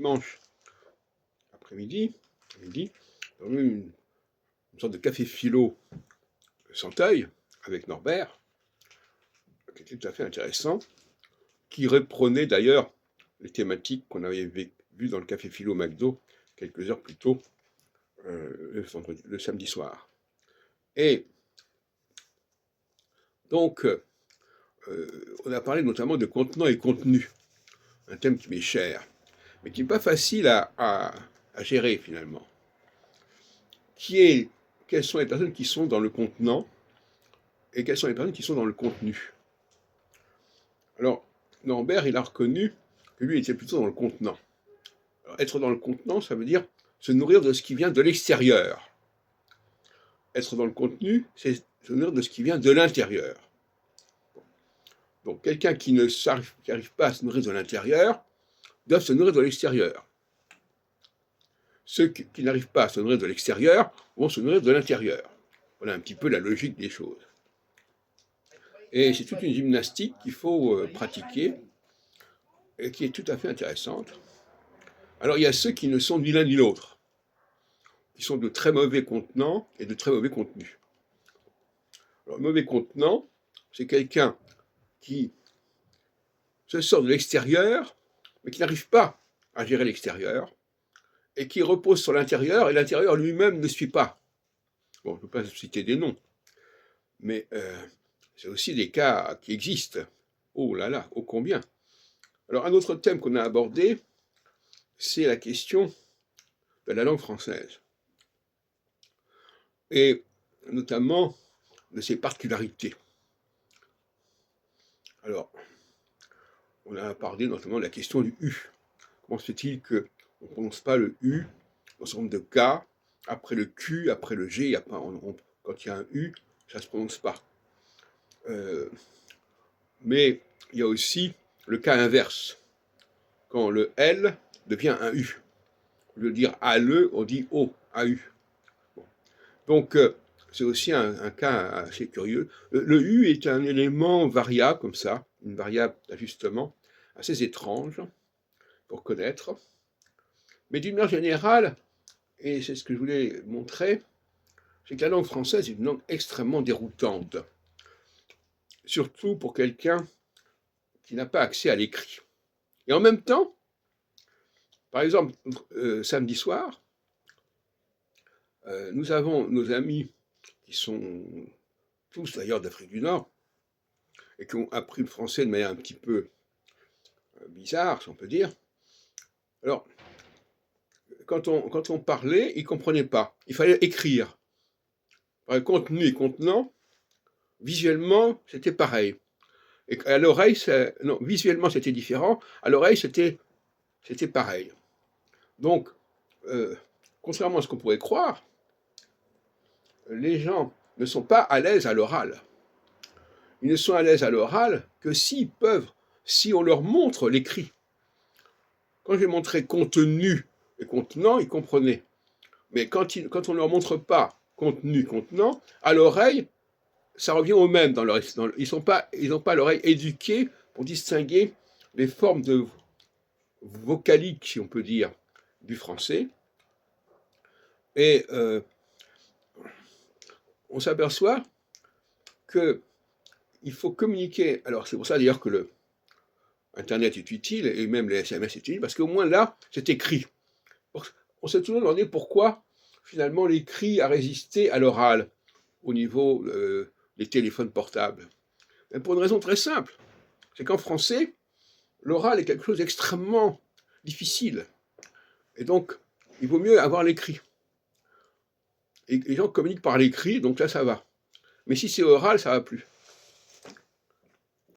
dimanche après-midi, dans une sorte de café philo Santeuil, avec Norbert, qui était tout à fait intéressant, qui reprenait d'ailleurs les thématiques qu'on avait vues dans le café philo McDo quelques heures plus tôt, le samedi soir. Et donc, on a parlé notamment de contenant et contenu, un thème qui m'est cher, mais qui n'est pas facile à gérer finalement. Quelles sont les personnes qui sont dans le contenant et quelles sont les personnes qui sont dans le contenu. Alors, Norbert, il a reconnu que lui était plutôt dans le contenant. Alors, être dans le contenant, ça veut dire se nourrir de ce qui vient de l'extérieur. Être dans le contenu, c'est se nourrir de ce qui vient de l'intérieur. Donc, quelqu'un qui n'arrive pas à se nourrir de l'intérieur doit se nourrir de l'extérieur. Ceux qui n'arrivent pas à se nourrir de l'extérieur vont se nourrir de l'intérieur. Voilà un petit peu la logique des choses. Et c'est toute une gymnastique qu'il faut pratiquer et qui est tout à fait intéressante. Alors il y a ceux qui ne sont ni l'un ni l'autre, qui sont de très mauvais contenants et de très mauvais contenus. Alors mauvais contenant, c'est quelqu'un qui se sort de l'extérieur, mais qui n'arrive pas à gérer l'extérieur, et qui repose sur l'intérieur, et l'intérieur lui-même ne suit pas. Bon, je ne peux pas citer des noms, mais c'est aussi des cas qui existent. Oh là là, ô combien. Alors un autre thème qu'on a abordé, c'est la question de la langue française, et notamment de ses particularités. Alors, on a parlé notamment de la question du U. Comment se fait-il qu'on ne prononce pas le U dans ce nombre de cas, après le Q, après le G, quand il y a un U, ça ne se prononce pas. Mais il y a aussi le cas inverse, quand le L devient un U. Au lieu de dire ALE, on dit O, AU. Bon. Donc, c'est aussi un cas assez curieux. Le U est un élément variable, comme ça, une variable d'ajustement, assez étrange pour connaître. Mais d'une manière générale, et c'est ce que je voulais montrer, c'est que la langue française est une langue extrêmement déroutante. Surtout pour quelqu'un qui n'a pas accès à l'écrit. Et en même temps, par exemple, samedi soir, nous avons nos amis qui sont tous d'ailleurs d'Afrique du Nord, et qui ont appris le français de manière un petit peu bizarre, si on peut dire. Alors, quand on parlait, ils ne comprenaient pas. Il fallait écrire. Par contenu et contenant, visuellement, c'était pareil. Et à l'oreille, non, visuellement, c'était différent. À l'oreille, c'était pareil. Donc, contrairement à ce qu'on pourrait croire, les gens ne sont pas à l'aise à l'oral. Ils ne sont à l'aise à l'oral que si on leur montre l'écrit. Quand j'ai montré contenu et contenant, ils comprenaient. Mais quand on ne leur montre pas contenu, contenant, à l'oreille, ça revient au même. Ils n'ont pas l'oreille éduquée pour distinguer les formes vocaliques, si on peut dire, du français. Et on s'aperçoit qu'il faut communiquer. Alors c'est pour ça d'ailleurs que Internet est utile, et même les SMS est utile, parce qu'au moins là, c'est écrit. On s'est toujours demandé pourquoi, finalement, l'écrit a résisté à l'oral, au niveau des téléphones portables. Et pour une raison très simple, c'est qu'en français, l'oral est quelque chose d'extrêmement difficile. Et donc, il vaut mieux avoir l'écrit. Et les gens communiquent par l'écrit, donc là, ça va. Mais si c'est oral, ça ne va plus.